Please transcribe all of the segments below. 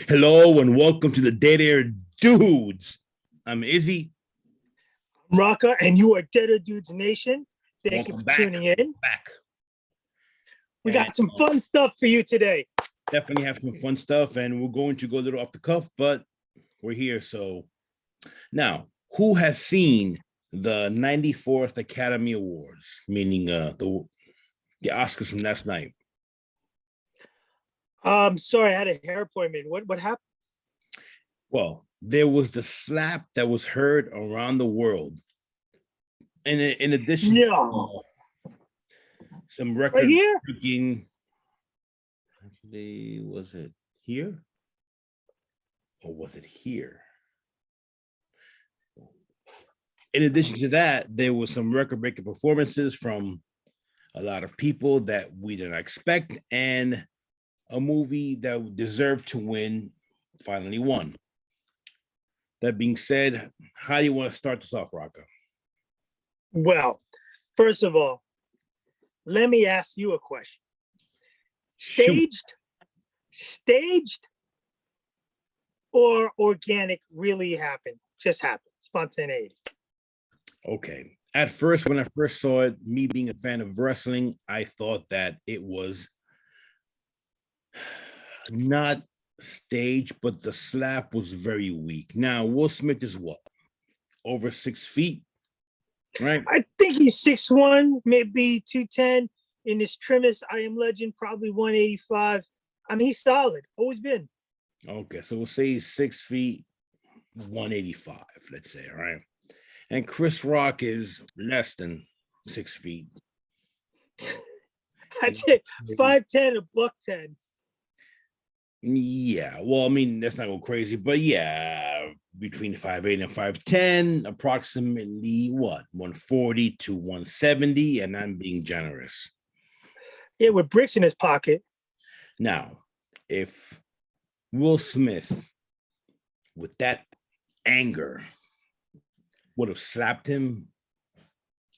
Hello and welcome to the Dead Air Dudes. I'm Izzy. Raka, and you are Deader Dudes Nation. Thank you Welcome for back. tuning in. We And got some fun stuff for you today. definitely have some fun stuff, and we're going to go a little off the cuff, but we're here. So now, who has seen the 94th Academy Awards, meaning the Oscars from last night? Sorry, I had a hair appointment. What happened? Well, there was the slap that was heard around the world. And in addition No. to some Right record here? breaking, actually, was it here? Or was it here? In addition to that, there was some record-breaking performances from a lot of people that we didn't expect, and a movie that deserved to win finally won. That being said, how do you want to start this off, Rocco? Well, first of all, let me ask you a question. Shoot. Staged or organic really happened? Just happened. Spontaneity. Okay. At first, when I first saw it, me being a fan of wrestling, I thought that it was not staged, but the slap was very weak. Now, Will Smith is what? Over 6 feet, right? I think he's 6'1", maybe 210. In his trimmest I Am Legend, probably 185. I mean, he's solid. Always been. Okay, so we'll say he's 6 feet, 185, let's say, all right? And Chris Rock is less than 6 feet. I'd say 5'10", a buck 10. Yeah, well, I mean, that's not go crazy, but yeah, between 5'8" and 5'10", approximately what, 140 to 170, and I'm being generous. Yeah, with bricks in his pocket. Now, if Will Smith, with that anger, would have slapped him,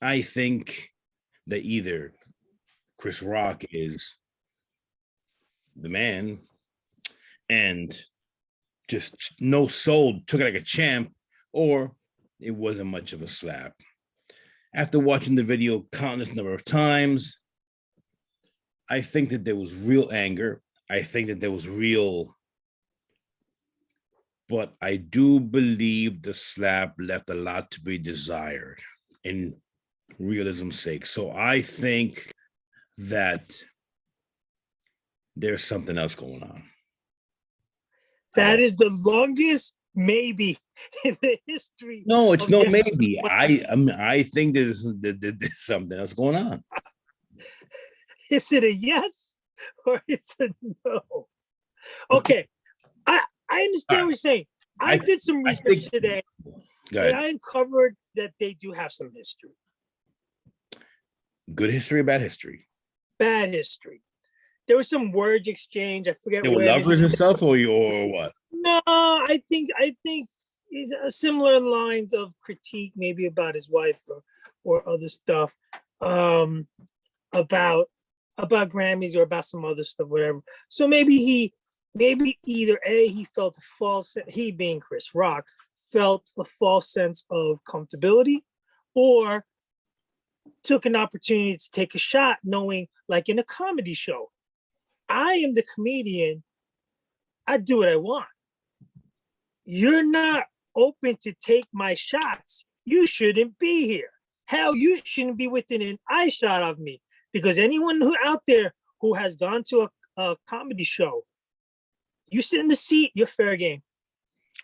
I think that either Chris Rock is the man and just no soul, took it like a champ, or it wasn't much of a slap. After watching the video countless number of times, I think that there was real anger. I think that there was real, but I do believe the slap left a lot to be desired in realism's sake. So I think that there's something else going on. That is the longest maybe in the history. No, it's no yes, maybe. I think there's something else going on. Is it a yes or it's a no? Okay, I understand what you're saying. I did some research today, and I uncovered that they do have some history. Good history or bad history? Bad history. There was some words exchange. I forget. They were lovers and stuff, or what? No, I think it's similar lines of critique, maybe about his wife or other stuff, about Grammys or about some other stuff, whatever. So maybe either A, he felt a false, he being Chris Rock, felt a false sense of comfortability, or took an opportunity to take a shot, knowing, like in a comedy show, I am the comedian, I do what I want. You're not open to take my shots. You shouldn't be here. Hell, you shouldn't be within an eye shot of me, because anyone who out there who has gone to a comedy show, you sit in the seat, you're fair game.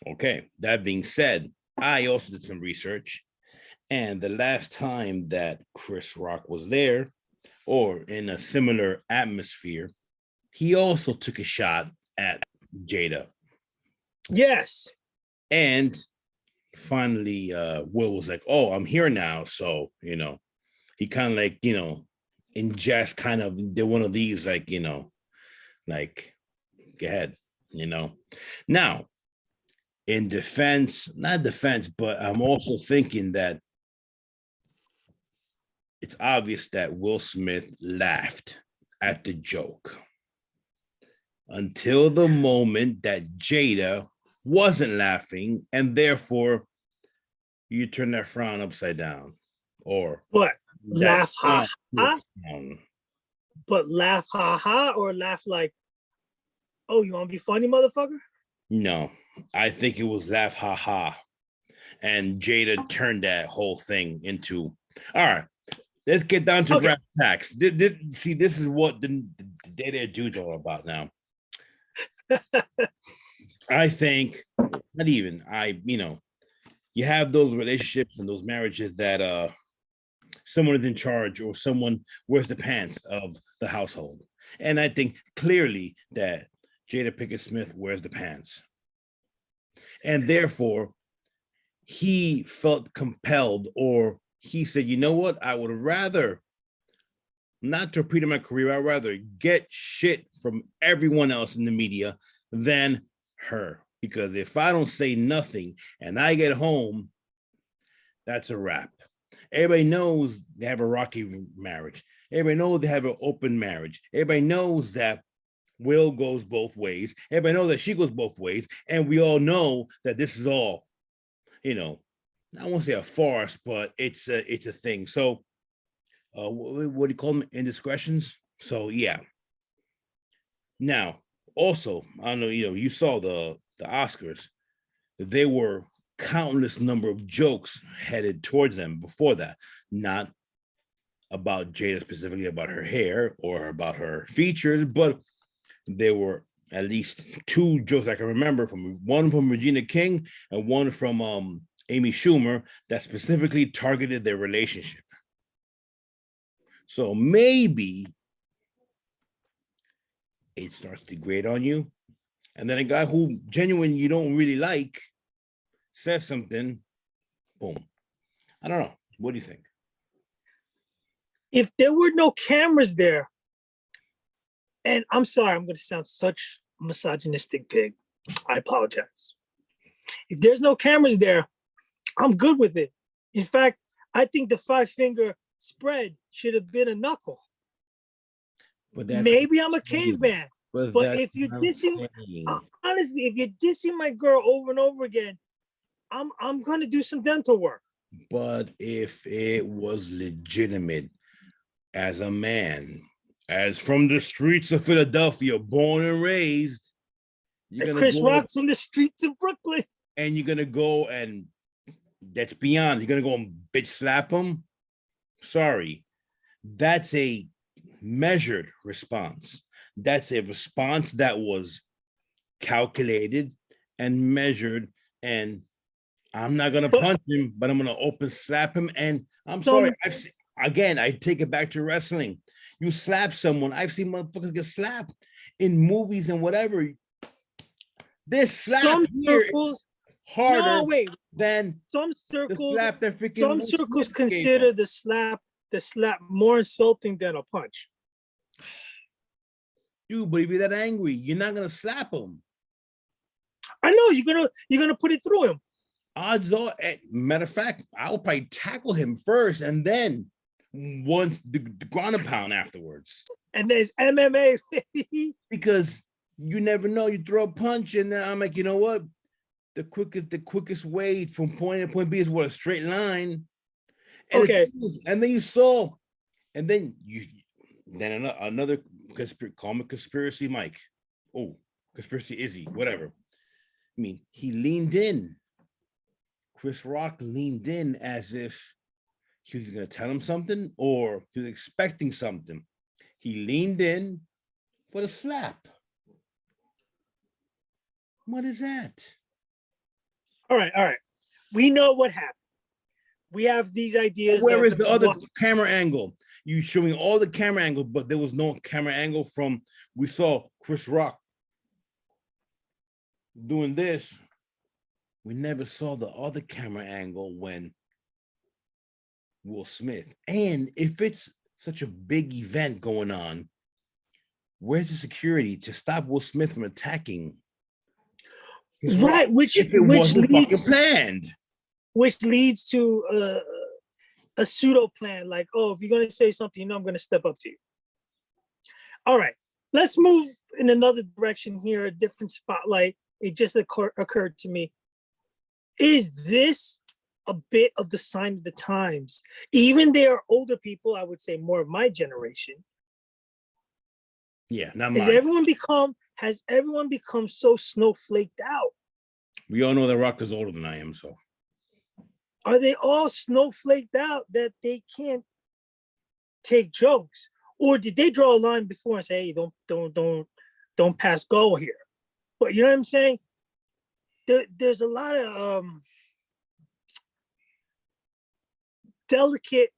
Okay, that being said, I also did some research, and the last time that Chris Rock was there, or in a similar atmosphere, he also took a shot at Jada. Yes. And finally, Will was like, oh, I'm here now. So, he kind of like, in jest kind of did one of these, like, like, go ahead, Now, in defense, not defense, but I'm also thinking that it's obvious that Will Smith laughed at the joke. until the moment that Jada wasn't laughing, and therefore you turn that frown upside down, or But that laugh ha smile to a ha, frown. but laugh ha ha, or laugh like, oh, you want to be funny, motherfucker? No, I think it was laugh ha ha, and Jada turned that whole thing into all right. Let's get down to Okay. brass tacks. See, this is what the Data Dude's all about now. I think not even you have those relationships and those marriages that someone is in charge or someone wears the pants of the household. And I think clearly that Jada Pinkett Smith wears the pants. And therefore, he felt compelled, or he said, you know what? I would rather not torpedo my career. I'd rather get shit from everyone else in the media than her. Because if I don't say nothing and I get home, that's a wrap. Everybody knows they have a rocky marriage. Everybody knows they have an open marriage. Everybody knows that Will goes both ways. Everybody knows that she goes both ways. And we all know that this is all, I won't say a farce, but it's a thing. So what do you call them? Indiscretions. So yeah. Now, also, I know you saw the Oscars. There were countless number of jokes headed towards them before that, not about Jada specifically about her hair or about her features, but there were at least two jokes I can remember, one from Regina King and one from Amy Schumer, that specifically targeted their relationship. So maybe it starts to grate on you. And then a guy who genuinely you don't really like says something, boom. I don't know. What do you think? If there were no cameras there, and I'm sorry, I'm going to sound such a misogynistic pig. I apologize. If there's no cameras there, I'm good with it. In fact, I think the 5-finger spread should have been a knuckle. But maybe I'm a caveman. But if you're dissing, honestly, if you're dissing my girl over and over again, I'm going to do some dental work. But if it was legitimate as a man, as from the streets of Philadelphia, born and raised, you're Chris Rock from the streets of Brooklyn, and you're gonna go and that's beyond. You're gonna go and bitch slap him. Sorry, that's a measured response. That's a response that was calculated and measured. And I'm not gonna punch him, but I'm gonna open slap him. And I'm sorry. Again, I take it back to wrestling. You slap someone. I've seen motherfuckers get slapped in movies and whatever. This slap here is harder than some circles. The slap that freaking some circles consider the slap more insulting than a punch. Dude, but if you're that angry, you're not gonna slap him. I know you're gonna put it through him. Odds are, matter of fact, I'll probably tackle him first, and then once the ground and pound afterwards. And there's MMA, because you never know. You throw a punch, and then I'm like, you know what? The quickest way from point A to point B is what, a straight line. And okay. And then you saw, and then another call me Conspiracy Mike. Oh, Conspiracy Izzy, whatever. I mean, he leaned in. Chris Rock leaned in as if he was going to tell him something or he was expecting something. He leaned in for the slap. What is that? All right. We know what happened. We have these ideas. Where is the other camera angle? You showing all the camera angle, but there was no camera angle from, we saw Chris Rock doing this. We never saw the other camera angle when Will Smith. And if it's such a big event going on, where's the security to stop Will Smith from attacking? Right, which leads planned. Which leads to a pseudo plan, like, oh, if you're gonna say something, I'm gonna step up to you. All right. let's move in another direction here, a different spotlight. It just occurred to me. Is this a bit of the sign of the times? Even there are older people, I would say more of my generation. Yeah, not Has mine. everyone become so snowflaked out? We all know that Rock is older than I am, so Are they all snowflaked out that they can't take jokes? Or did they draw a line before and say, hey, don't pass go here? But you know what I'm saying? There's a lot of delicate,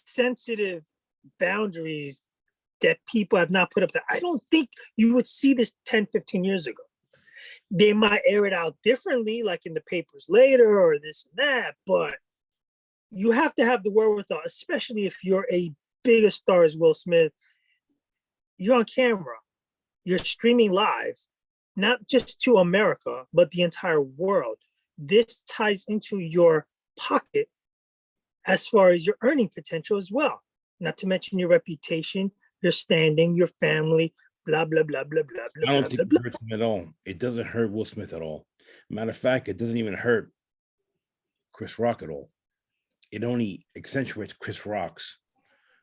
sensitive boundaries that people have not put up there. I don't think you would see this 10, 15 years ago. They might air it out differently, like in the papers later or this and that, but you have to have the wherewithal, especially if you're a bigger star as Will Smith. You're on camera, you're streaming live, not just to America, but the entire world. This ties into your pocket as far as your earning potential as well, not to mention your reputation, your standing, your family, blah, blah, blah, blah, blah, blah. I don't think blah, it hurts him at all. It doesn't hurt Will Smith at all. Matter of fact, it doesn't even hurt Chris Rock at all. It only accentuates Chris Rock's.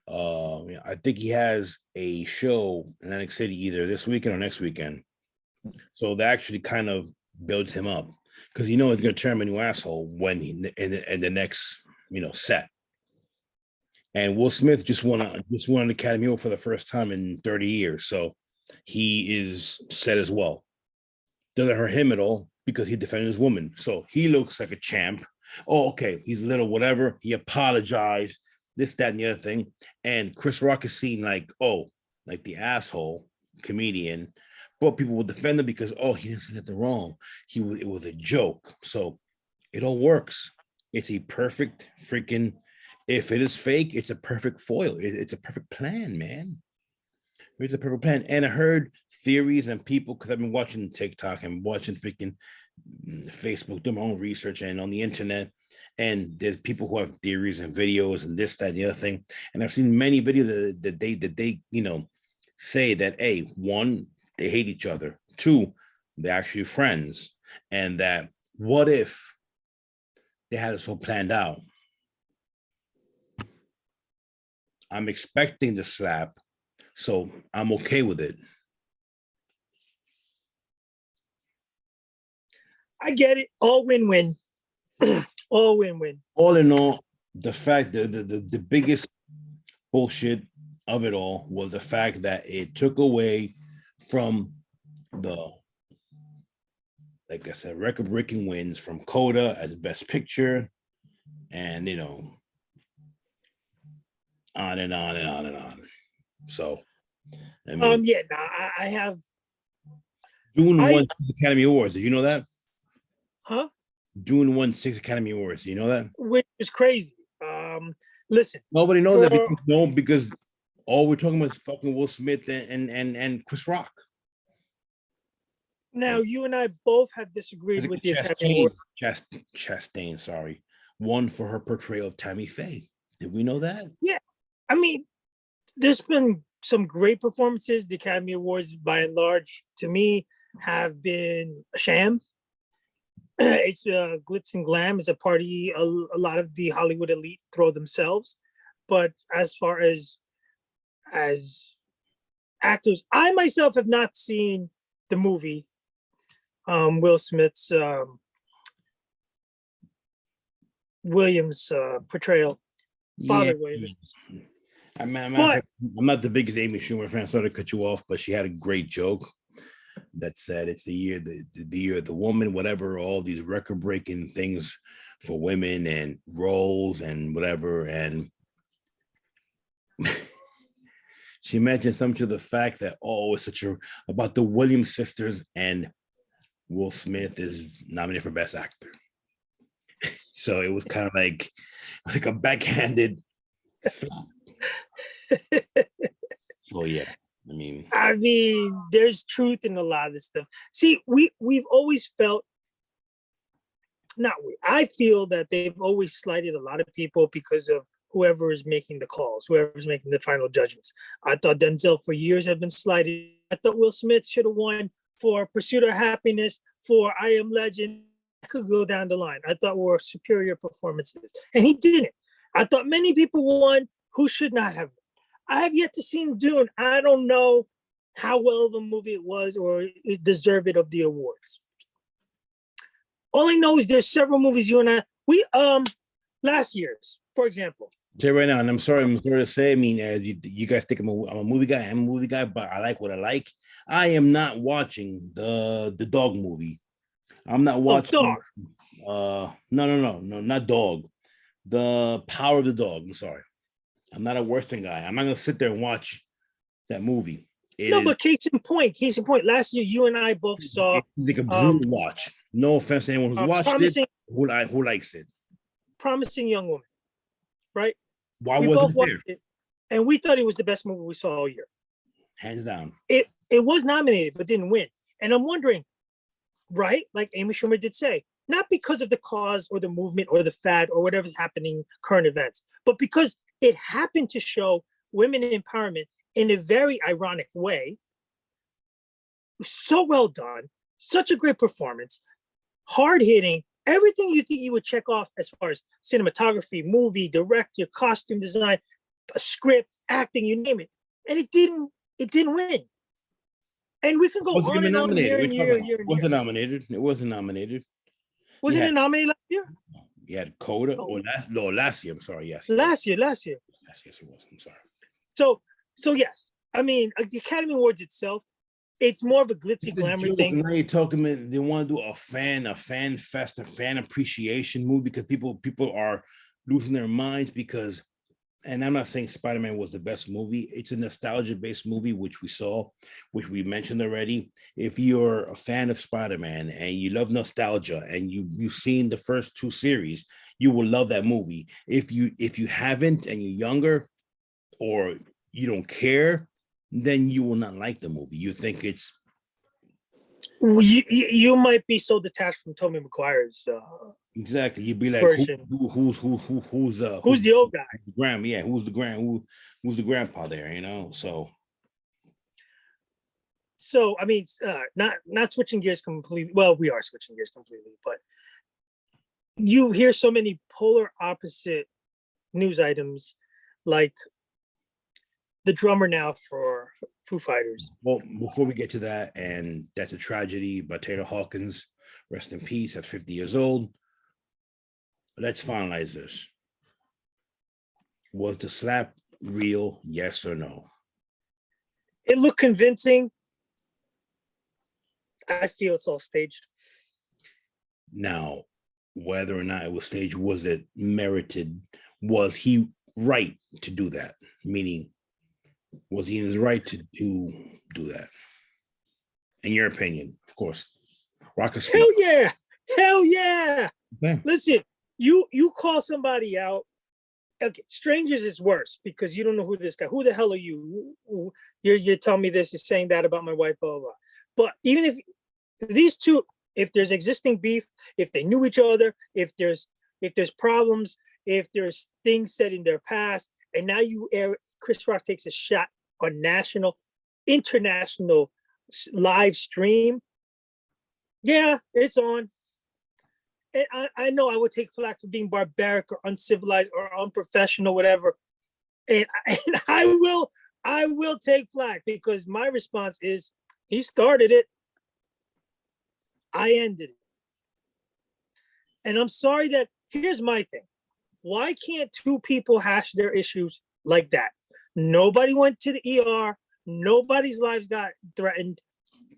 I think he has a show in Atlantic City either this weekend or next weekend. So that actually kind of builds him up because he's going to turn him into an asshole when in the next set. And Will Smith just won an Academy Award for the first time in 30 years, so he is set as well. Doesn't hurt him at all because he defended his woman, so he looks like a champ. Oh, okay, he's a little whatever. He apologized, this, that, and the other thing. And Chris Rock is seen like the asshole comedian, but people will defend him because he didn't say nothing wrong. It was a joke, so it all works. It's a perfect freaking. If it is fake, it's a perfect foil. It's a perfect plan, man. It's a perfect plan. And I heard theories and people, because I've been watching TikTok and watching freaking Facebook, doing my own research and on the internet. And there's people who have theories and videos and this, that, and the other thing. And I've seen many videos that they say that, hey, one, they hate each other. Two, they're actually friends. And that what if they had it so planned out? I'm expecting the slap, so I'm okay with it. I get it. All win-win. All win-win. All in all, the fact that the biggest bullshit of it all was the fact that it took away from the, like I said, record-breaking wins from Coda as Best Picture, and on and on and on and on. So, I mean, I have. Dune won 6 Academy Awards. Did you know that? Huh? Dune won 6 Academy Awards. Do you know that? Which is crazy. Listen. Nobody knows that because all we're talking about is fucking Will Smith and Chris Rock. Now, you and I both have disagreed with the Academy Award. Chastain, sorry, won for her portrayal of Tammy Faye. Did we know that? Yeah. I mean, there's been some great performances. The Academy Awards, by and large, to me, have been a sham. It's glitz and glam. It's a party a lot of the Hollywood elite throw themselves. But as far as actors, I myself have not seen the movie. Will Smith's Williams portrayal, Father Williams. I'm not the biggest Amy Schumer fan. Sorry to cut you off, but she had a great joke that said it's the year of the woman, whatever, all these record-breaking things for women and roles and whatever. And she mentioned something to the fact that it's about the Williams sisters, and Will Smith is nominated for Best Actor. So it was kind of like a backhanded slap. So yeah, I mean, there's truth in a lot of this stuff. See, we've always felt, I feel that they've always slighted a lot of people because of whoever is making the calls, whoever is making the final judgments. I thought Denzel for years had been slighted. I thought Will Smith should have won for Pursuit of Happiness, for I Am Legend. I could go down the line. I thought were superior performances, and he didn't. I thought many people won who should not have. I have yet to see Dune. I don't know how well of a movie it was or it deserved it of the awards. All I know is there's several movies you and I last year's, for example. Say right now, and I'm sorry to say. I mean, you guys think I'm a movie guy. I'm a movie guy, but I like what I like. I am not watching the dog movie. I'm not watching. Dog. No, not Dog. The Power of the Dog. I'm sorry. I'm not a Western guy. I'm not gonna sit there and watch that movie. But case in point. Last year, you and I both saw. It's like a brutal watch. No offense to anyone who's watched it, who likes it. Promising Young Woman, right? Why wasn't it there? And we thought it was the best movie we saw all year. Hands down. It was nominated, but didn't win. And I'm wondering, right? Like Amy Schumer did say, not because of the cause or the movement or the fad or whatever's happening, current events, but because it happened to show women empowerment in a very ironic way. So well done, such a great performance, hard hitting, everything you think you would check off as far as cinematography, movie, director, costume design, a script, acting, you name it. And it didn't win. And we can go on and on year and year. It wasn't nominated. Wasn't it nominated last year? You had Coda or last year. I'm sorry. Yes. Last year. Yes, it was. I'm sorry. So yes. I mean, the Academy Awards itself, it's more of a glitzy glamour thing. Now you're talking about they want to do a fan fest, a fan appreciation movie because people are losing their minds because, and I'm not saying Spider-Man was the best movie. It's a nostalgia-based movie, which we saw, which we mentioned already. If you're a fan of Spider-Man and you love nostalgia and you've seen the first two series, you will love that movie. If you haven't and you're younger or you don't care, then you will not like the movie. You think it's you might be so detached from Tobey Maguire's exactly. You'd be like, who's the old guy? Graham, yeah. Who's the grandpa there? You know, so I mean, not switching gears completely. Well, we are switching gears completely, but you hear so many polar opposite news items, like the drummer now for Foo Fighters. Well, before we get to that, and that's a tragedy, but Taylor Hawkins, rest in peace, at 50 years old. Let's finalize this. Was the slap real? Yes or no? It looked convincing. I feel it's all staged. Now, whether or not it was staged, was it merited? Was he right to do that? Meaning, was he in his right to do that? In your opinion, of course. Hell yeah. Okay. Listen, you call somebody out. Okay, strangers is worse because you don't know who this guy. Who the hell are you? You're telling me this. You're saying that about my wife, blah, blah, blah. But even if these two, if there's existing beef, if they knew each other, if there's problems, if there's things said in their past, and now Chris Rock takes a shot on international live stream. Yeah, it's on. And I know I would take flack for being barbaric or uncivilized or unprofessional, whatever. And I will take flack because my response is he started it. I ended it. And I'm sorry that here's my thing. Why can't two people hash their issues like that? Nobody went to the ER. Nobody's lives got threatened.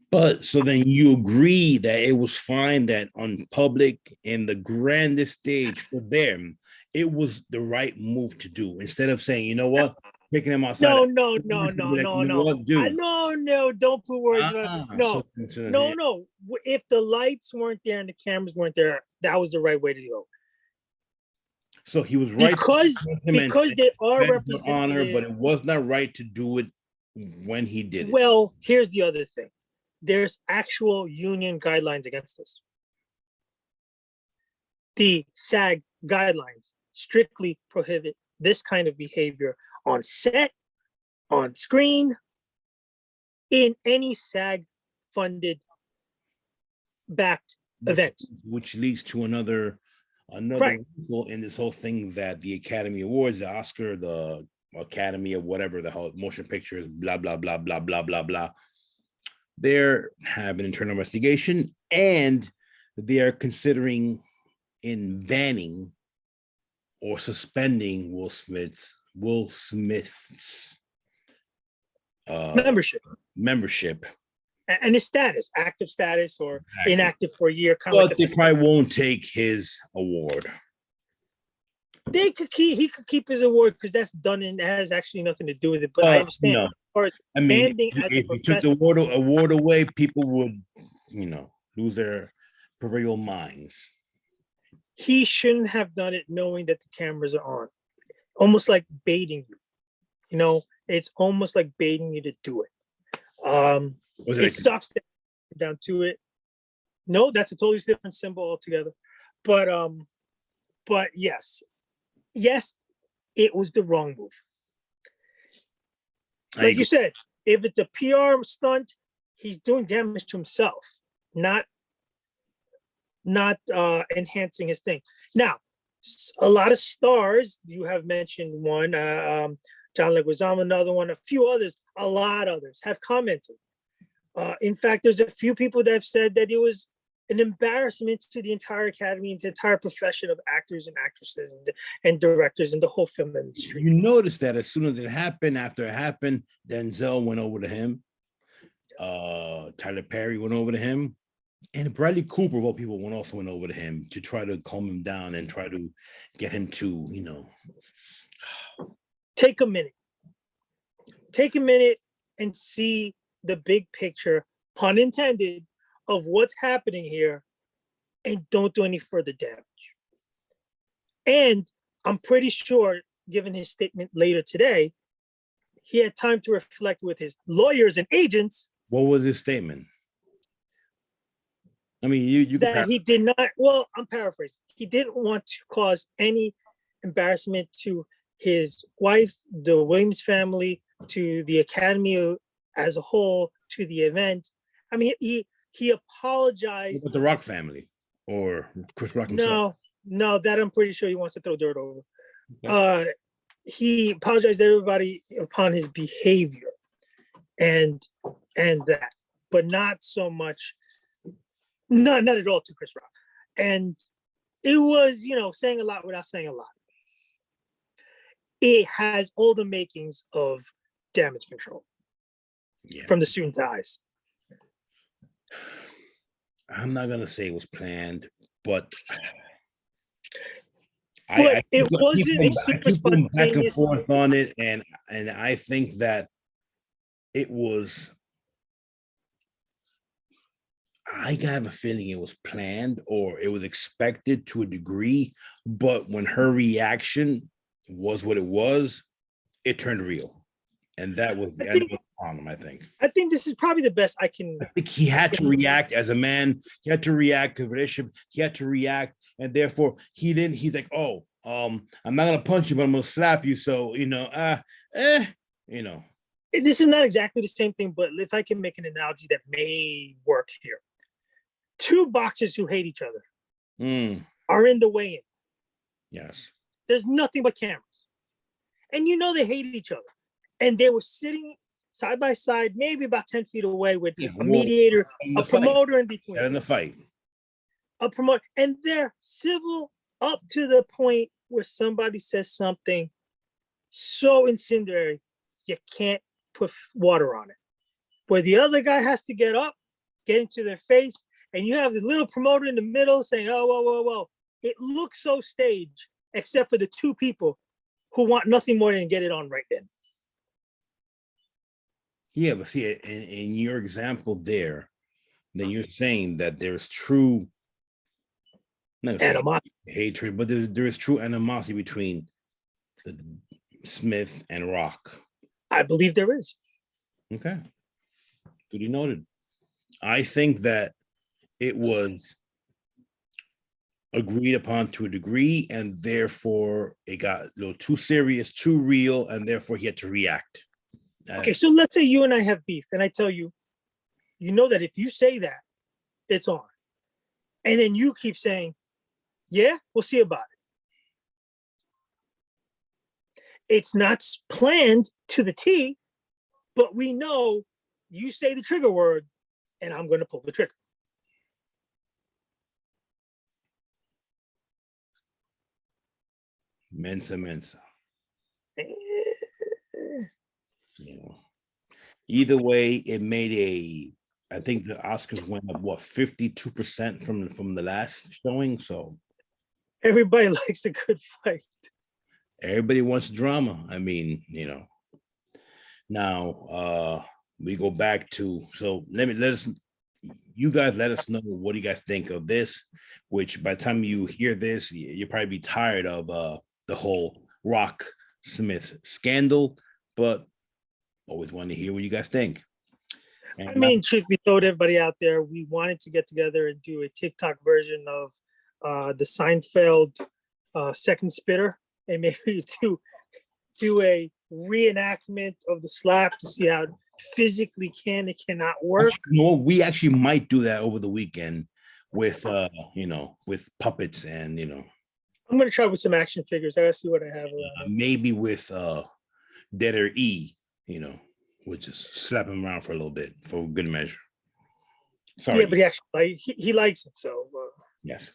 But so then you agree that it was fine that on public in the grandest stage for them, it was the right move to do instead of saying, you know what, taking them outside. No. Don't put words. No. If the lights weren't there and the cameras weren't there, that was the right way to go. So he was right because they are representative. Honor, but it was not right to do it when he did it. Well, here's the other thing. There's actual union guidelines against this. The SAG guidelines strictly prohibit this kind of behavior on set, on screen, in any SAG-funded backed event. Which leads to another Right. wrinkle in this whole thing, that the Academy Awards, the Oscar, the Academy of whatever the whole motion pictures, blah blah blah blah blah blah blah. They're have an internal investigation, and they are considering in banning or suspending Will Smith's Membership membership. and his status, active status or Exactly. inactive for a year, kind of But like they probably won't take his award. he could keep his award because that's done and it has actually nothing to do with it. But I understand. No, As far as I mean, banding as a if you took the award away, people would, lose their proverbial minds. he shouldn't have done it knowing that the cameras are on. Almost like baiting you. It's almost like baiting you to do it. It sucks to get down to it. No, that's a totally different symbol altogether. But yes, it was the wrong move. Like you said, if it's a PR stunt, he's doing damage to himself, not enhancing his thing. Now, a lot of stars, you have mentioned one, John Leguizamo, another one, a few others, a lot of others have commented. In fact, there's a few people that have said that it was an embarrassment to the entire Academy and the entire profession of actors and actresses and directors and the whole film industry. You notice that as soon as it happened, after it happened, Denzel went over to him. Tyler Perry went over to him. And Bradley Cooper, of all people, also went over to him to try to calm him down and try to get him to, Take a minute and see the big picture, pun intended, of what's happening here, and don't do any further damage. And I'm pretty sure, given his statement later today, he had time to reflect with his lawyers and agents. What was his statement? I mean, you that he did not. Well, I'm paraphrasing. He didn't want to cause any embarrassment to his wife, the Williams family, to the Academy as a whole, to the event. I mean, he apologized. With the Rock family or Chris Rock himself? No, that I'm pretty sure he wants to throw dirt over. Okay. He apologized to everybody upon his behavior, and that, but not so much. Not at all to Chris Rock. And it was, saying a lot without saying a lot. It has all the makings of damage control from the student's eyes. I'm not going to say it was planned, but it wasn't a super spontaneous back and forth on it. And I think that it was, I have a feeling it was planned or it was expected to a degree, but when her reaction was what it was, it turned real. And that was the end of the problem, I think. I think this is probably the best I think he had to react as a man. He had to react to the relationship. He had to react. And therefore, he's like, I'm not going to punch you, but I'm going to slap you. So, This is not exactly the same thing, but if I can make an analogy that may work here. Two boxers who hate each other are in the weigh-in. Yes. There's nothing but cameras. And they hated each other. And they were sitting side by side, maybe about 10 feet away with a mediator, a promoter in between. In the fight. A promoter. And they're civil up to the point where somebody says something so incendiary, you can't put water on it. Where the other guy has to get up, get into their face, and you have the little promoter in the middle saying, oh, whoa. It looks so staged, except for the two people who want nothing more than get it on right then. Yeah, but see, in your example there, then you're saying that there's true animosity, hatred, but there is true animosity between Smith and Rock. I believe there is. Okay. Duly noted. I think that it was agreed upon to a degree, and therefore it got a little too serious, too real, and therefore he had to react. Okay, so let's say you and I have beef, and I tell you, you know that if you say that, it's on. And then you keep saying, yeah, we'll see about it. It's not planned to the T, but we know you say the trigger word, and I'm going to pull the trigger. Mensa mensa. Eh, You know. Either way, it made I think the Oscars went up what 52% from the last showing. So Everybody likes a good fight. everybody wants drama. I mean, now we go back to, so you guys let us know what do you guys think of this, which by the time you hear this, you'll probably be tired of the whole Rock Smith scandal, but always want to hear what you guys think. And I mean, truth be told, everybody out there, we wanted to get together and do a TikTok version of the Seinfeld second spitter, and maybe do a reenactment of the slap to see how physically it cannot work. no, we actually might do that over the weekend with with puppets and I'm gonna try with some action figures. I gotta see what I have around. maybe with Dead or E, which is slap him around for a little bit for good measure. Sorry. Yeah, but he actually he likes it. So yes.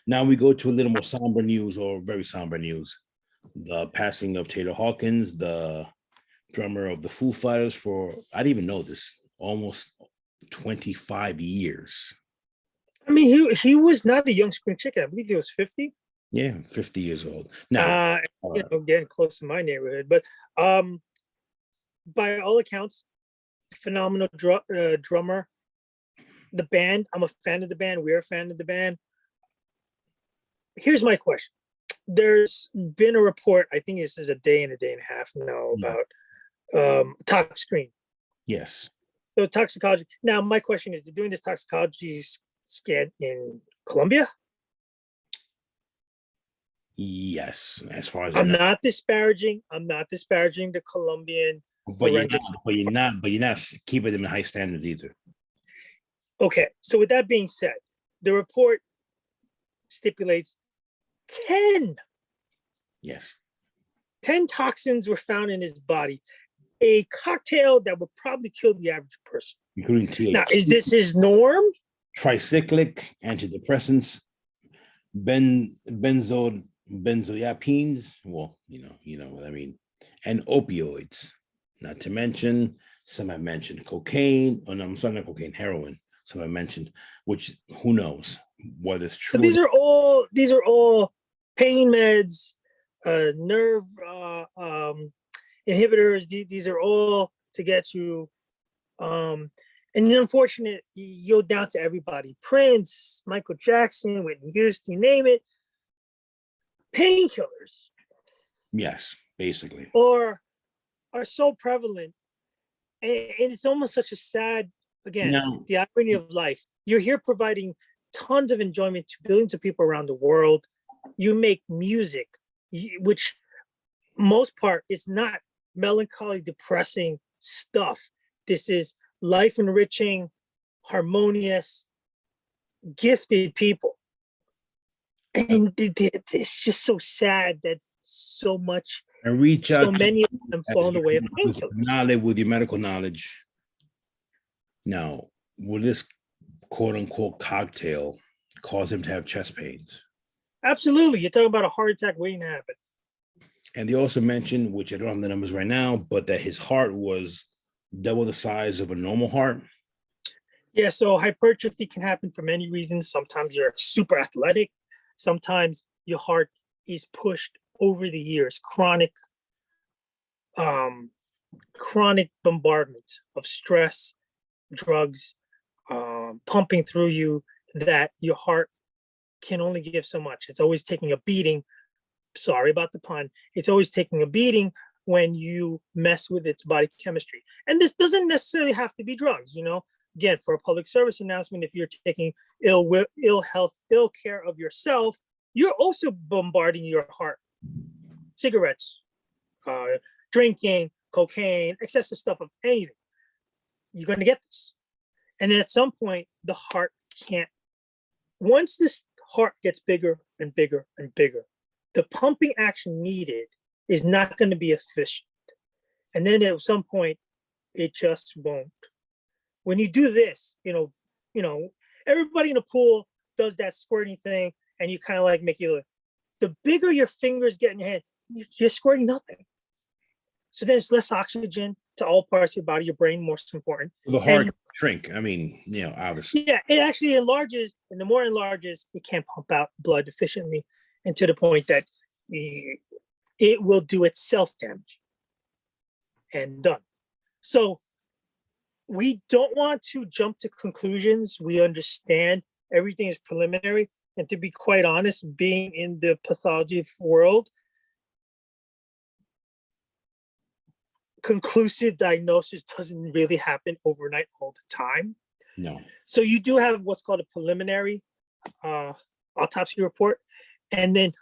Now we go to a little more somber news, or very somber news. The passing of Taylor Hawkins, the drummer of the Foo Fighters, for, I didn't even know this, almost 25 years. I mean, he was not a young spring chicken. I believe he was 50. Yeah, 50 years old. Now, getting close to my neighborhood, but by all accounts, phenomenal drummer. The band, I'm a fan of the band. We're a fan of the band. Here's my question. There's been a report, I think this is a day and a half now, about toxic screen. Yes. So toxicology. Now, my question is, they're doing this toxicology scan in Colombia? Yes, as far as I'm not disparaging the Colombian. But you're not keeping them in high standards either. Okay, so with that being said, the report stipulates 10 toxins were found in his body, a cocktail that would probably kill the average person, including THC. Now, is this his norm? Tricyclic, antidepressants, benzodiazepines, well, you know what I mean, and opioids. Not to mention, some have mentioned cocaine. Oh no, I'm sorry, not cocaine, heroin. Some have mentioned, which who knows whether it's true. So these are all pain meds, nerve inhibitors. These are all to get you. And the unfortunate, you go down to everybody: Prince, Michael Jackson, Whitney Houston, you name it. Painkillers. Yes, basically. Or are so prevalent, and it's almost such a sad, again, the irony of life. You're here providing tons of enjoyment to billions of people around the world. You make music, which most part is not melancholy, depressing stuff. This is life enriching, harmonious, gifted people. And it's just so sad that so many of them fall in the way of painkillers. With your medical knowledge. Now, will this quote unquote cocktail cause him to have chest pains? Absolutely. You're talking about a heart attack waiting to happen. And they also mentioned, which I don't have the numbers right now, but that his heart was double the size of a normal heart. Yeah, so hypertrophy can happen for many reasons. Sometimes you're super athletic. Sometimes your heart is pushed over the years. Chronic bombardment of stress, drugs, pumping through you, that your heart can only give so much. It's always taking a beating. Sorry about the pun. It's always taking a beating when you mess with its body chemistry. And this doesn't necessarily have to be drugs, again, for a public service announcement, if you're taking ill care of yourself, you're also bombarding your heart. Cigarettes, drinking, cocaine, excessive stuff of anything. You're going to get this. And then at some point, the heart can't. Once this heart gets bigger and bigger and bigger, the pumping action needed is not going to be efficient. And then at some point, it just won't. When you do this, everybody in the pool does that squirting thing, and you kind of like make you look. The bigger your fingers get in your hand, you're squirting nothing. So then it's less oxygen to all parts of your body, your brain most important. The heart shrink. I mean, obviously. Yeah, it actually enlarges, and the more it enlarges, it can't pump out blood efficiently, and to the point that it will do itself damage. And done. So we don't want to jump to conclusions. We understand everything is preliminary. And to be quite honest, being in the pathology world, conclusive diagnosis doesn't really happen overnight all the time. No. So you do have what's called a preliminary autopsy report. And then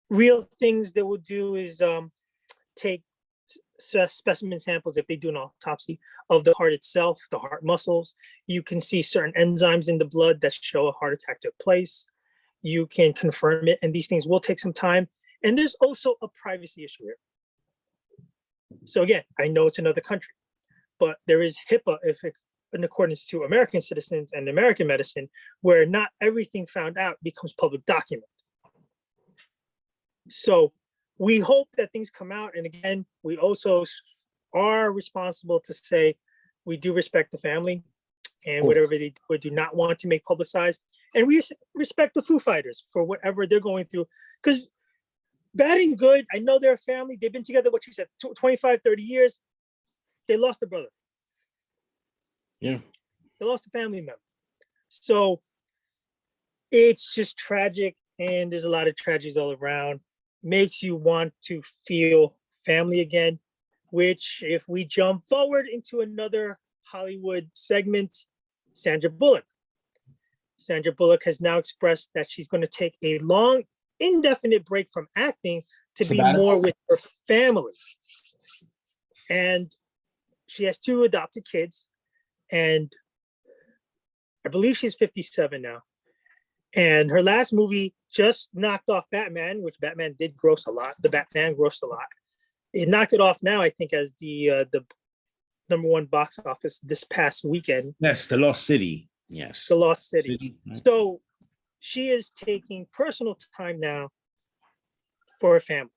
real things they will do is take specimen samples, if they do an autopsy, of the heart itself, the heart muscles. You can see certain enzymes in the blood that show a heart attack took place. You can confirm it, and these things will take some time. And there's also a privacy issue here. So again, I know it's another country, but there is HIPAA in accordance to American citizens and American medicine, where not everything found out becomes public document. So we hope that things come out. And again, we also are responsible to say we do respect the family and whatever they do or do not want to make publicized. And we respect the Foo Fighters for whatever they're going through. Because bad and good, I know they're a family. They've been together, what you said, 25, 30 years. They lost a brother. Yeah. They lost a family member. So it's just tragic. And there's a lot of tragedies all around. Makes you want to feel family again, which if we jump forward into another Hollywood segment, Sandra Bullock. Sandra Bullock has now expressed that she's going to take a long, indefinite break from acting to be more with her family. And she has 2 adopted kids, and I believe she's 57 now. And her last movie just knocked off Batman, which Batman did gross a lot. The Batman grossed a lot. It knocked it off now, I think, as the #1 box office this past weekend. Yes, The Lost City. Yes. The Lost City. So she is taking personal time now for her family.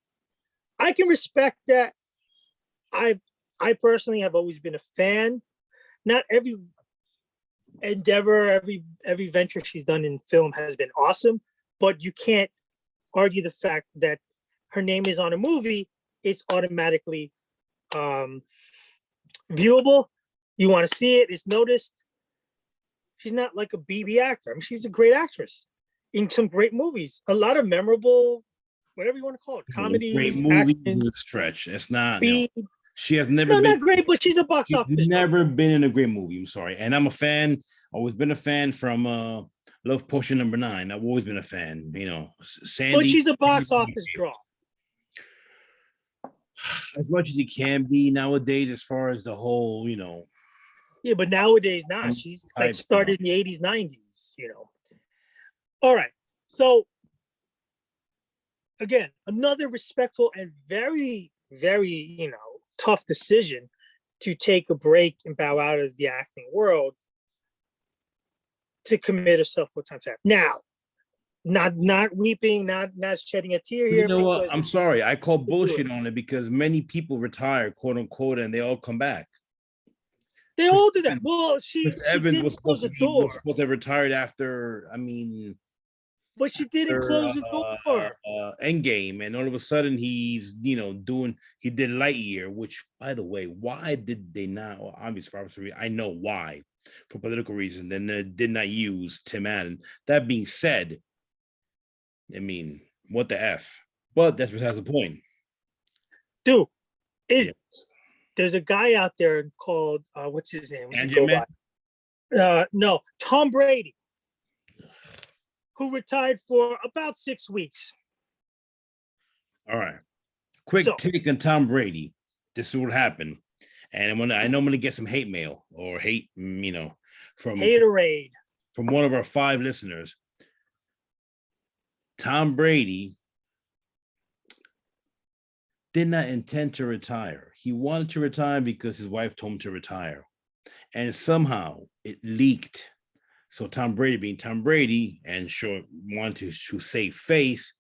I can respect that. I personally have always been a fan. Not every endeavor, every venture she's done in film has been awesome, but you can't argue the fact that her name is on a movie. It's automatically viewable. You want to see it, it's noticed. She's not like a BB actor. I mean, she's a great actress in some great movies, a lot of memorable, whatever you want to call it, comedies. Great movie is a stretch. It's not. She has never been not great, but she's a box office. Never been in a great movie. I'm sorry, and I'm a fan. Always been a fan from Love Potion #9. I've always been a fan. Sandy. But she's a box office draw. As much as he can be nowadays, as far as the whole, Yeah, but nowadays not. She's like started in the 80s, 90s. All right. So again, another respectful and very, very, tough decision to take a break and bow out of the acting world to commit herself full-time to act. Now, not weeping, not shedding a tear here. You know what? I'm sorry. I call bullshit on it because many people retire, quote unquote, and they all come back. They all do that. Well, she Evans did close the door. Was supposed to have retired after, but she didn't close the door. Endgame, and all of a sudden he's he did Lightyear, which, by the way, why did they not? Well, obviously I know why, for political reasons. Then they did not use Tim Allen. That being said, what the F? But that's besides the point. Dude, there's a guy out there called what's his name? No, Tom Brady, who retired for about 6 weeks. All right. Quick So- take on Tom Brady. This is what happened. And I know I'm gonna get some hate mail or hate, from Haterade. from one of our 5 listeners. Tom Brady did not intend to retire. He wanted to retire because his wife told him to retire. And somehow it leaked. So Tom Brady, being Tom Brady, and sure wanted to save face,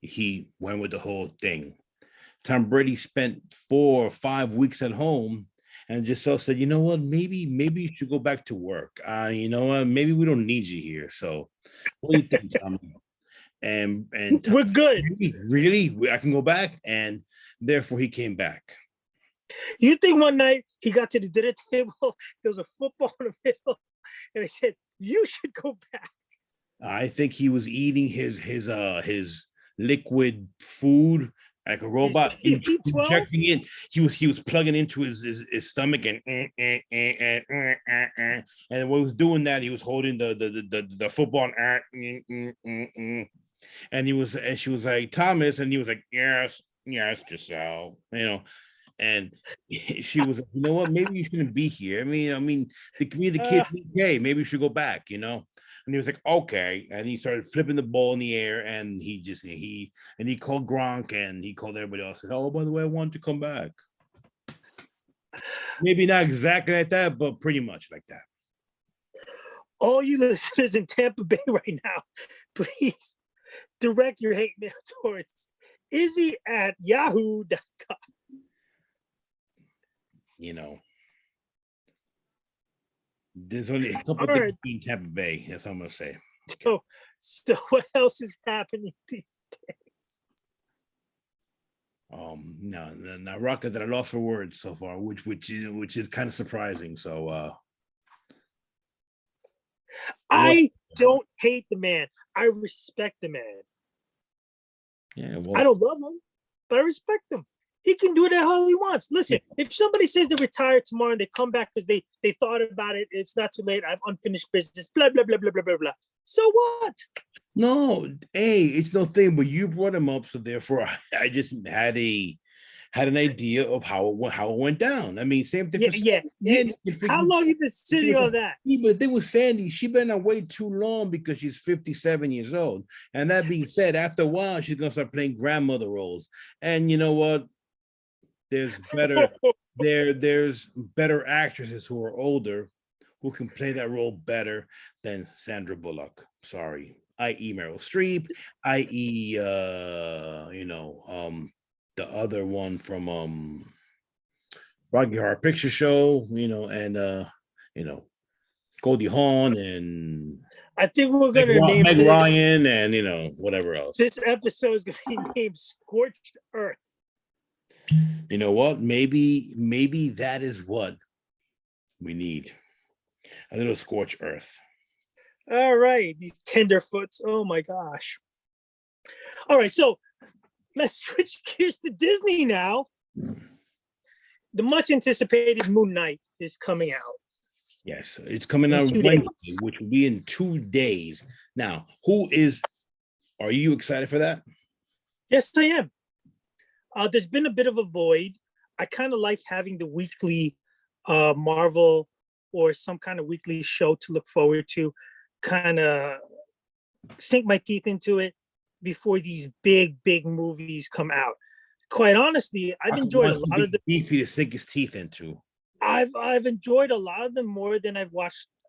he went with the whole thing. Tom Brady spent 4 or 5 weeks at home and just said, you know what, maybe you should go back to work. You know what, maybe we don't need you here. So what do you think, Tom? And Tom, We're good. really, I can go back, and therefore he came back. You think one night he got to the dinner table, there was a football in the middle, and they said, you should go back. I think he was eating his liquid food like a robot, injecting it. He was plugging into his stomach and and what he was doing that, he was holding the football and she was like, Thomas, and he was like, yes, Giselle, and she was like, you know what, maybe you shouldn't be here. I mean, the kids, okay, maybe you should go back, And he was like, okay. And he started flipping the ball in the air, and he called Gronk, and he called everybody else. Said, oh, by the way, I want to come back. Maybe not exactly like that, but pretty much like that. All you listeners in Tampa Bay right now, please direct your hate mail towards izzy@yahoo.com. There's only a couple of things in Tampa Bay. That's all I'm gonna say. So what else is happening these days? No, Rocket, that I lost for words so far, which is kind of surprising. So I don't hate the man. I respect the man. Yeah, well, I don't love him, but I respect him. He can do it how he wants. Listen, if somebody says they retire tomorrow and they come back because they thought about it, it's not too late. I have unfinished business. Blah blah blah blah blah blah blah. So what? No, hey, it's no thing. But you brought him up, so therefore, I just had an idea of how it went down. I mean, same thing. Yeah. How long you been sitting on that? But there was Sandy. She better not wait too long because she's 57 years old. And that being said, after a while, she's gonna start playing grandmother roles. And you know what? There's better actresses who are older who can play that role better than Sandra Bullock. Sorry, i.e. Meryl Streep, i.e. The other one from Rocky Horror Picture Show, and Goldie Hawn, and I think we're gonna name Meg Ryan, and whatever else. This episode is gonna be named Scorched Earth. You know what? Maybe that is what we need. A little scorched earth. All right, these tenderfoots. Oh my gosh. All right, so let's switch gears to Disney now. The much anticipated Moon Knight is coming out. Yes, it's coming out Wednesday, which will be in 2 days. Now, are you excited for that? Yes, I am. There's been a bit of a void. I kind of like having the weekly Marvel or some kind of weekly show to look forward to, kind of sink my teeth into it before these big movies come out. Quite honestly, I've enjoyed a lot of them. Beefy to sink his teeth into. I've enjoyed a lot of them more than I've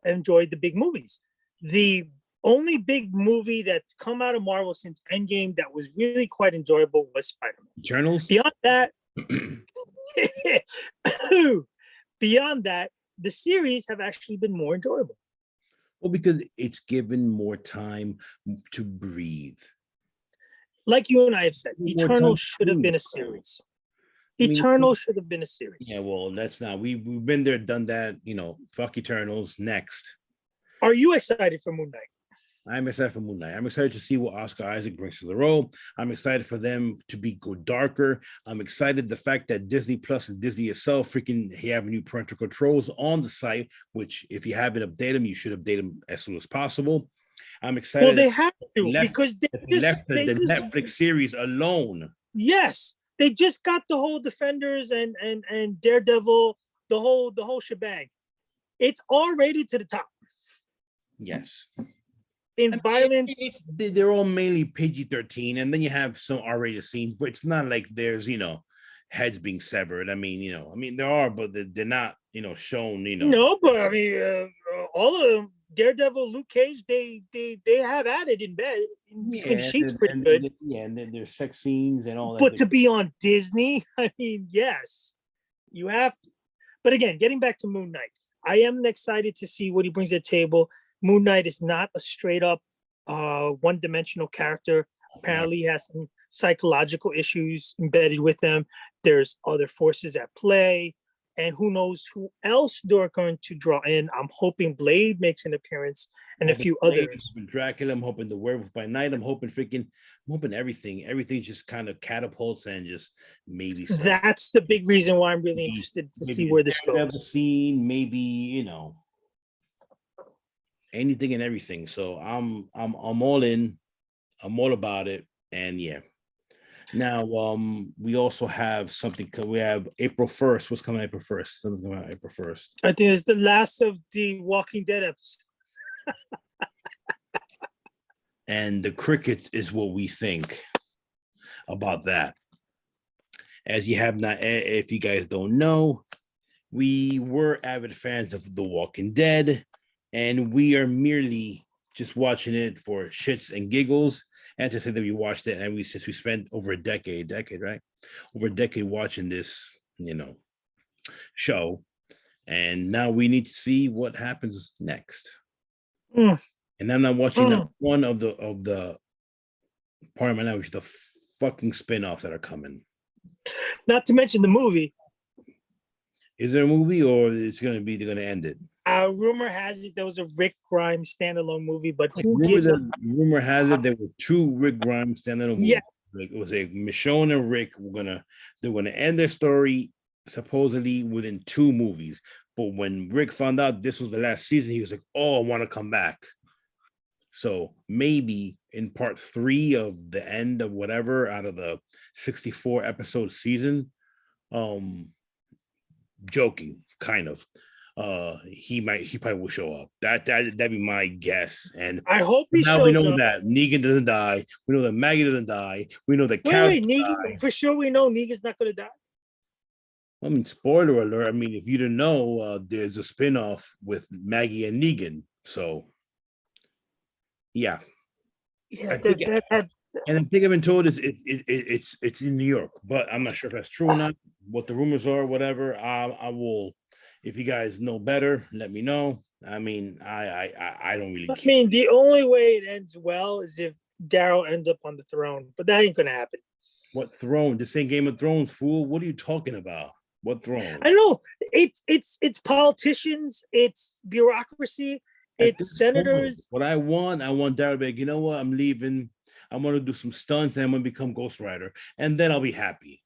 enjoyed the big movies. The only big movie that's come out of Marvel since Endgame that was really quite enjoyable was Spider-Man. Eternals? Beyond that, the series have actually been more enjoyable. Well, because it's given more time to breathe. Like you and I have said, Eternals should have been a series. Eternals should have been a series. Yeah, well, that's not. We've been there, done that. Fuck Eternals. Next. Are you excited for Moon Knight? I'm excited for Moon Knight. I'm excited to see what Oscar Isaac brings to the role. I'm excited for them to go darker. I'm excited the fact that Disney Plus and Disney itself freaking have new parental controls on the site, which if you haven't updated them, you should update them as soon as possible. I'm Well, excited they have to left, because they left the Netflix series alone. yes, they just got the whole Defenders and Daredevil, the whole shebang. It's R rated to the top. Yes. In violence, they're all mainly PG-13, and then you have some R-rated scenes, but it's not like there's heads being severed. I mean there are, but they're not shown. No, but I mean all of them, Daredevil, Luke Cage, they have added in bed in between the sheets pretty good. And then there's sex scenes and all that. But to be on Disney, I mean, yes, you have to. But again, getting back to Moon Knight, I am excited to see what he brings to the table. Moon Knight is not a straight up one-dimensional character. Apparently he has some psychological issues embedded with him. There's other forces at play, and who knows who else they're going to draw in. I'm hoping Blade makes an appearance and a few others. Dracula, I'm hoping the Werewolf by Night. I'm hoping everything. Everything just kind of catapults and just maybe. That's the big reason why I'm really interested to see where this goes. Scene, maybe anything and everything. So I'm all in. I'm all about it. And yeah. Now we also have something. We have April 1st. What's coming April 1st? Something's coming out April 1st. I think it's the last of the Walking Dead episodes. And the crickets is what we think about that. As you have not, if you guys don't know, we were avid fans of The Walking Dead. And we are merely just watching it for shits and giggles. And to say that we watched it, and we spent over a decade, right? Over a decade watching this, show. And now we need to see what happens next. And I'm not watching one of the part of my life, the fucking spin-offs that are coming. Not to mention the movie. Is there a movie, or they're going to end it? Rumor has it there was a Rick Grimes standalone movie, but rumor has it there were two Rick Grimes standalone movies. Like it was a Michonne and Rick they're gonna end their story supposedly within 2 movies. But when Rick found out this was the last season, he was like, "Oh, I want to come back." So maybe in part 3 of the end of whatever out of the 64 episode season, joking kind of. He probably will show up. That'd be my guess. And I hope he now shows we know up. that Negan doesn't die. We know that Maggie doesn't die. We know that Negan, for sure we know Negan's not gonna die. I mean, spoiler alert. I mean, if you didn't know, there's a spinoff with Maggie and Negan. So yeah. Yeah, and I think I've been told it's in New York, but I'm not sure if that's true or not. What the rumors are, whatever. I will. If you guys know better, let me know. I mean, I don't really care. I mean, the only way it ends well is if Daryl ends up on the throne, but that ain't gonna happen. What throne? This ain't Game of Thrones, fool. What are you talking about? What throne? I know it's politicians, it's bureaucracy, it's senators. What I want Daryl to be like, you know what? I'm leaving. I'm gonna do some stunts and I'm gonna become Ghost Rider, and then I'll be happy.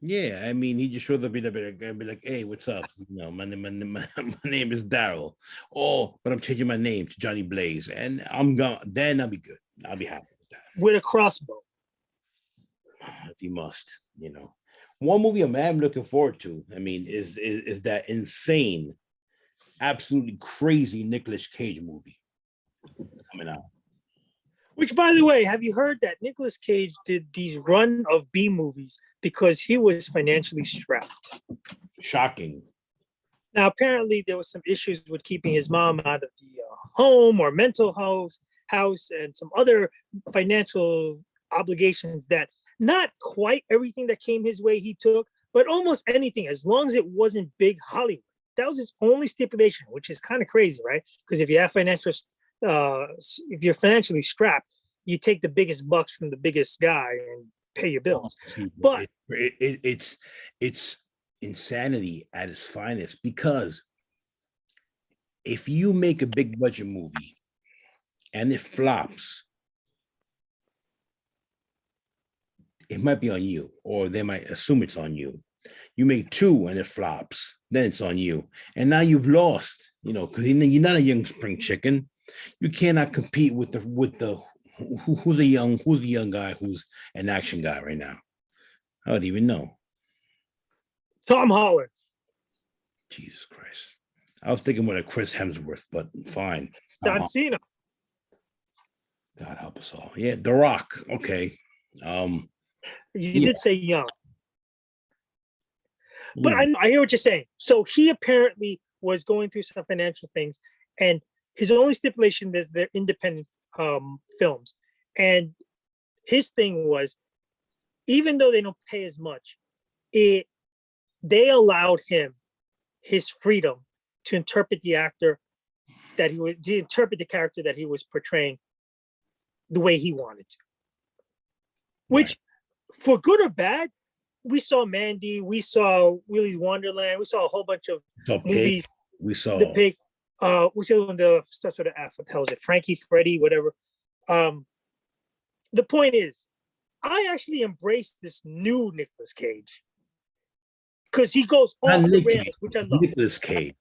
Yeah, I mean, he just shows up and be like, "Hey, what's up? My name is Daryl. Oh, but I'm changing my name to Johnny Blaze, and I'm gone. Then I'll be good. I'll be happy with that. With a crossbow, if you must, One movie I'm looking forward to. I mean, is that insane, absolutely crazy Nicolas Cage movie coming out. Which, by the way, have you heard that Nicolas Cage did these run of B movies because he was financially strapped? Shocking. Now, apparently, there was some issues with keeping his mom out of the home or mental house and some other financial obligations that not quite everything that came his way he took, but almost anything, as long as it wasn't big Hollywood. That was his only stipulation, which is kind of crazy, right? Because if you have if you're financially strapped, you take the biggest bucks from the biggest guy and pay your bills. But it's insanity at its finest, because if you make a big budget movie and it flops, it might be on you, or they might assume it's on you. You make two and it flops, then it's on you. And now you've lost, because you're not a young spring chicken. You cannot compete with the who's the young guy who's an action guy right now. I don't even know. Tom Holland. Jesus Christ. I was thinking with a Chris Hemsworth, but fine. John Cena. God help us all. Yeah, The Rock. Okay. You did say young. But I hear what you're saying. So he apparently was going through some financial things, and his only stipulation is they're independent films. And his thing was, even though they don't pay as much, they allowed him his freedom to interpret the character that he was portraying the way he wanted to. Which, for good or bad, we saw Mandy, we saw Willy's Wonderland, we saw a whole bunch of movies. We saw The Pig. We saw one the starts with an F. What the hell is it? Frankie, Freddy, whatever. The point is, I actually embraced this new Nicolas Cage because he goes off the rails, which I love. Nicolas Cage,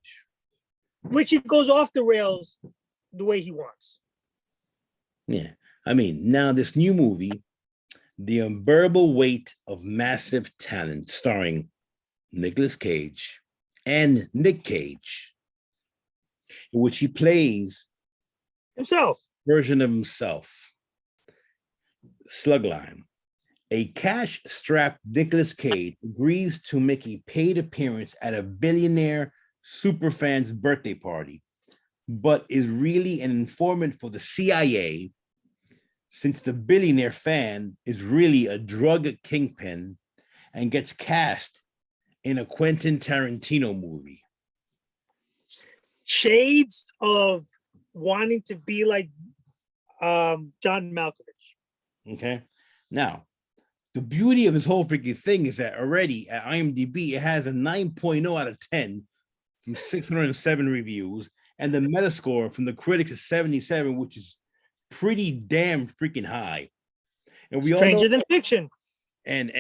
which he goes off the rails the way he wants. Yeah, I mean, now this new movie, The Unbearable Weight of Massive Talent, starring Nicolas Cage and Nick Cage, in which he plays himself, version of himself. Slugline. A cash-strapped Nicolas Cage agrees to make a paid appearance at a billionaire superfan's birthday party, but is really an informant for the CIA, since the billionaire fan is really a drug kingpin and gets cast in a Quentin Tarantino movie. Shades of wanting to be like John Malkovich. Okay. Now, the beauty of this whole freaking thing is that already at IMDb, it has a 9.0 out of 10 from 607 reviews, and the Metascore from the critics is 77, which is pretty damn freaking high. And we Stranger all know, than fiction. And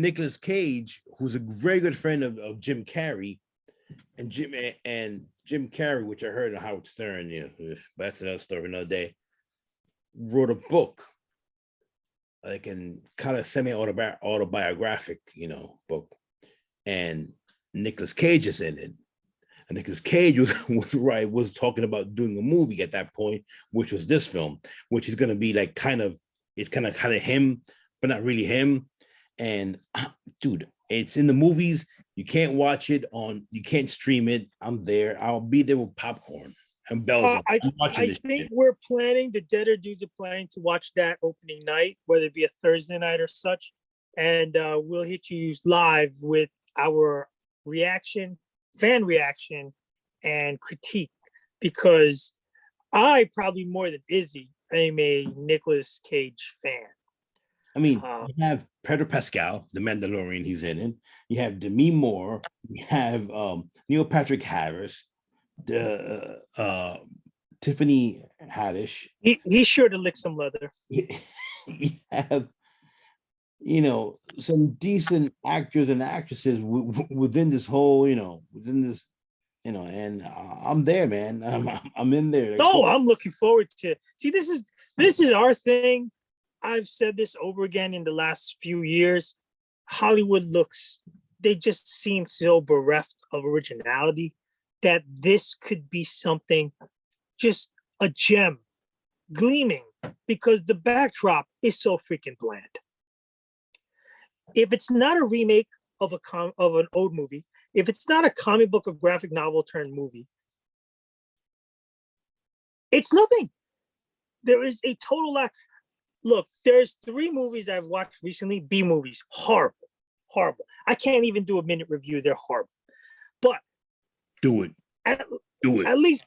Nicolas Cage, who's a very good friend of Jim Carrey, and Jim Carrey, which I heard on Howard Stern, that's another story another day, wrote a book, like in kind of semi-autobiographic, book, and Nicolas Cage is in it. And Nicolas Cage was talking about doing a movie at that point, which was this film, which is going to be like it's kind of him, but not really him. And dude, it's in the movies. You can't watch it you can't stream it. I'm there. I'll be there with popcorn and bells. I think we're planning, the Deader Dudes are planning to watch that opening night, whether it be a Thursday night or such. And we'll hit you live with our fan reaction and critique, because I probably more than Izzy am a Nicolas Cage fan. I mean, you have Pedro Pascal, the Mandalorian, he's in it. You have Demi Moore. You have Neil Patrick Harris, the Tiffany Haddish. He's sure to lick some leather. You have, some decent actors and actresses within this whole, and I'm there, man. I'm in there. No, I'm looking forward to. See, this is our thing. I've said this over again in the last few years. Hollywood they just seem so bereft of originality that this could be something, just a gem, gleaming, because the backdrop is so freaking bland. If it's not a remake of an old movie, if it's not a comic book or graphic novel turned movie, it's nothing. There is a total lack. Look, there's 3 movies I've watched recently, B movies, horrible. I can't even do a minute review. They're horrible. But do it. At least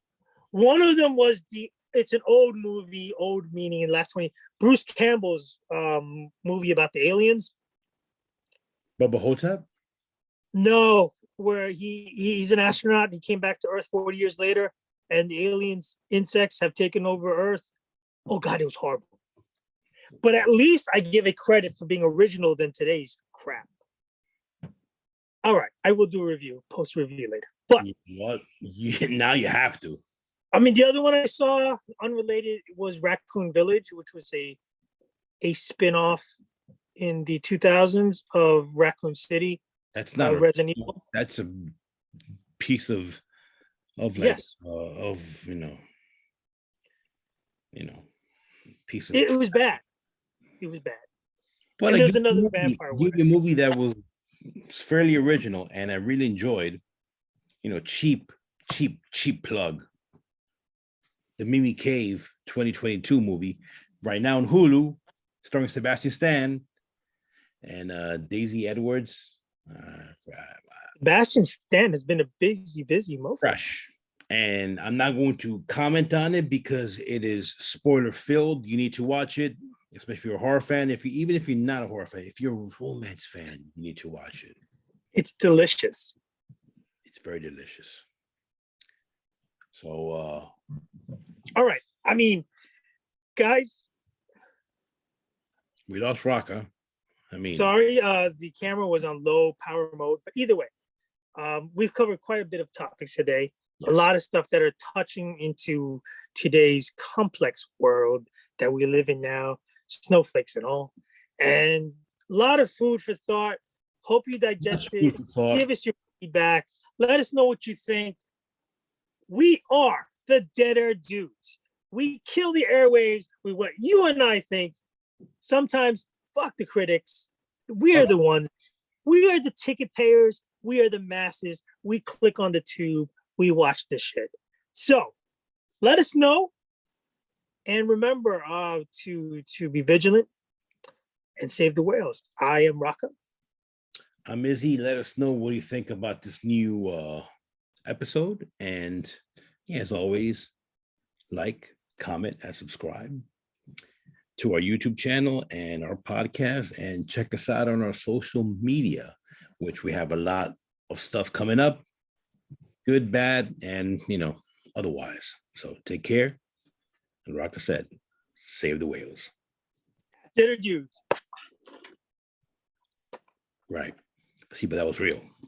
one of them was it's an old movie, old meaning in the last 20, Bruce Campbell's movie about the aliens. Bubba Hotep? No, where he's an astronaut. He came back to Earth 40 years later, and the aliens, insects have taken over Earth. Oh God, it was horrible. But at least I give it credit for being original than today's crap. All right, I will do a review, post review later. But What? Now you have to. I mean, the other one I saw, unrelated, was Raccoon Village, which was a spin-off in the 2000s of Raccoon City, That's not Resident Evil. that's a piece of like Yes, of piece of. it was bad. It was bad. But And like there's another vampire one. a movie that was fairly original and I really enjoyed. Cheap plug. The Mimi Cave 2022 movie right now on Hulu, starring Sebastian Stan and Daisy Edwards. Sebastian Stan has been a busy mofo. Fresh. And I'm not going to comment on it because it is spoiler filled. You need to watch it, especially if you're a horror fan. Even if you're not a horror fan, if you're a romance fan, you need to watch it. It's delicious. It's very delicious. So all right. I mean, guys, we lost Raka. I mean, sorry, the camera was on low power mode, but either way, we've covered quite a bit of topics today. yes. A lot of stuff that are touching into today's complex world that we live in now, snowflakes and all, and a lot of food for thought. Hope you digest it. Give us your feedback. Let us know what you think. We are the Dead Air Dudes. We kill the airwaves with what you and I think. Sometimes, fuck the critics. We are the ones. We are the ticket payers. We are the masses. We click on the tube. We watch this shit. So, let us know. And remember to be vigilant and save the whales. I am Raka. I'm Izzy. Let us know what you think about this new episode. And yeah, as always, like, comment, and subscribe to our YouTube channel and our podcast. And check us out on our social media, which we have a lot of stuff coming up. Good, bad, and otherwise. So take care. And Raka said, save the whales. Dinner dudes. Right. See, but that was real.